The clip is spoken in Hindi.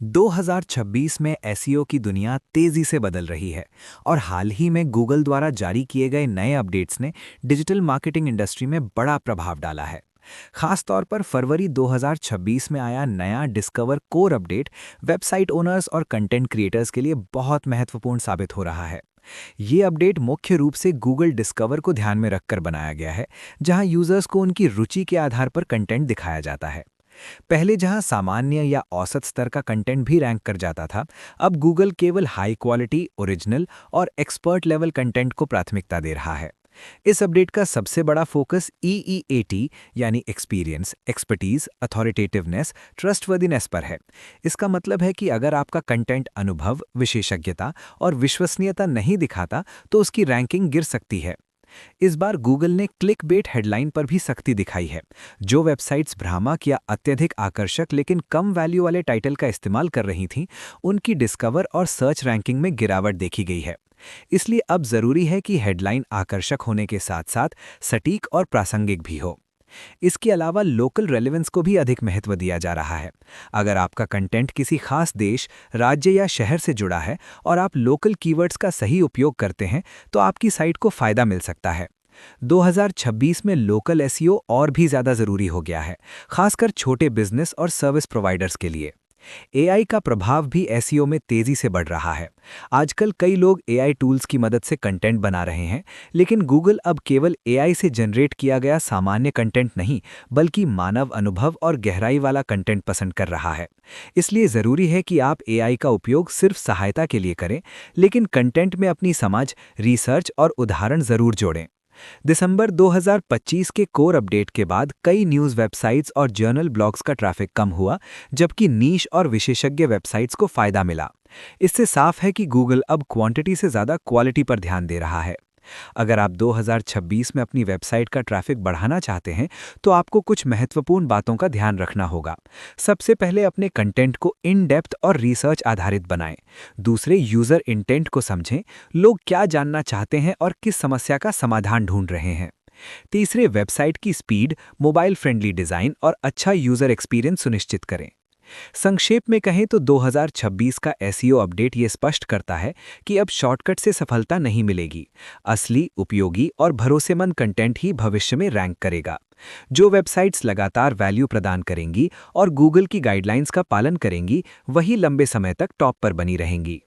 2026 में एसईओ की दुनिया तेजी से बदल रही है और हाल ही में गूगल द्वारा जारी किए गए नए अपडेट्स ने डिजिटल मार्केटिंग इंडस्ट्री में बड़ा प्रभाव डाला है। खास तौर पर फरवरी 2026 में आया नया discover core update website owners और कंटेंट क्रिएटर्स के लिए बहुत महत्वपूर्ण साबित हो रहा है। ये अपडेट मुख्य रूप से गूगल डिस्कवर को ध्यान में रखकर बनाया गया है, जहां यूजर्स को उनकी रुचि के आधार पर कंटेंट दिखाया जाता है। पहले जहां सामान्य या औसत स्तर का कंटेंट भी रैंक कर जाता था, अब गूगल केवल हाई क्वालिटी, ओरिजिनल और एक्सपर्ट लेवल कंटेंट को प्राथमिकता दे रहा है। इस अपडेट का सबसे बड़ा फोकस EEAT यानी एक्सपीरियंस, एक्सपर्टीज, अथॉरिटेटिवनेस, ट्रस्टवर्दीनेस पर है। इसका मतलब है कि अगर आपका कंटेंट अनुभव, विशेषज्ञता और विश्वसनीयता नहीं दिखाता, तो उसकी रैंकिंग गिर सकती है। इस बार गूगल ने क्लिक बेट हेडलाइन पर भी सख्ती दिखाई है। जो वेबसाइट्स भ्रामक या अत्यधिक आकर्षक लेकिन कम वैल्यू वाले टाइटल का इस्तेमाल कर रही थीं, उनकी डिस्कवर और सर्च रैंकिंग में गिरावट देखी गई है। इसलिए अब जरूरी है कि हेडलाइन आकर्षक होने के साथ साथ सटीक और प्रासंगिक भी हो। इसके अलावा लोकल रेलेवेंस को भी अधिक महत्व दिया जा रहा है। अगर आपका कंटेंट किसी खास देश, राज्य या शहर से जुड़ा है और आप लोकल कीवर्ड्स का सही उपयोग करते हैं, तो आपकी साइट को फायदा मिल सकता है। 2026 में लोकल एसईओ और भी ज्यादा जरूरी हो गया है, खासकर छोटे बिजनेस और सर्विस प्रोवाइडर्स के लिए। एआई का प्रभाव भी एसईओ में तेजी से बढ़ रहा है। आजकल कई लोग एआई टूल्स की मदद से कंटेंट बना रहे हैं, लेकिन गूगल अब केवल एआई से जनरेट किया गया सामान्य कंटेंट नहीं, बल्कि मानव अनुभव और गहराई वाला कंटेंट पसंद कर रहा है। इसलिए जरूरी है कि आप एआई का उपयोग सिर्फ सहायता के लिए करें, लेकिन कंटेंट में अपनी समझ, रिसर्च और उदाहरण जरूर जोड़ें। दिसंबर 2025 के कोर अपडेट के बाद कई न्यूज़ वेबसाइट्स और जर्नल ब्लॉग्स का ट्रैफिक कम हुआ, जबकि नीश और विशेषज्ञ वेबसाइट्स को फायदा मिला। इससे साफ है कि गूगल अब क्वांटिटी से ज़्यादा क्वालिटी पर ध्यान दे रहा है। अगर आप 2026 में अपनी वेबसाइट का ट्रैफिक बढ़ाना चाहते हैं, तो आपको कुछ महत्वपूर्ण बातों का ध्यान रखना होगा। सबसे पहले अपने कंटेंट को इन डेप्थ और रिसर्च आधारित बनाएं। दूसरे, यूजर इंटेंट को समझें, लोग क्या जानना चाहते हैं और किस समस्या का समाधान ढूंढ रहे हैं। तीसरे, वेबसाइट की स्पीड, मोबाइल फ्रेंडली डिजाइन और अच्छा यूजर एक्सपीरियंस सुनिश्चित करें। संक्षेप में कहें तो 2026 का एसईओ अपडेट ये स्पष्ट करता है कि अब शॉर्टकट से सफलता नहीं मिलेगी। असली, उपयोगी और भरोसेमंद कंटेंट ही भविष्य में रैंक करेगा। जो वेबसाइट्स लगातार वैल्यू प्रदान करेंगी और गूगल की गाइडलाइंस का पालन करेंगी, वही लंबे समय तक टॉप पर बनी रहेंगी।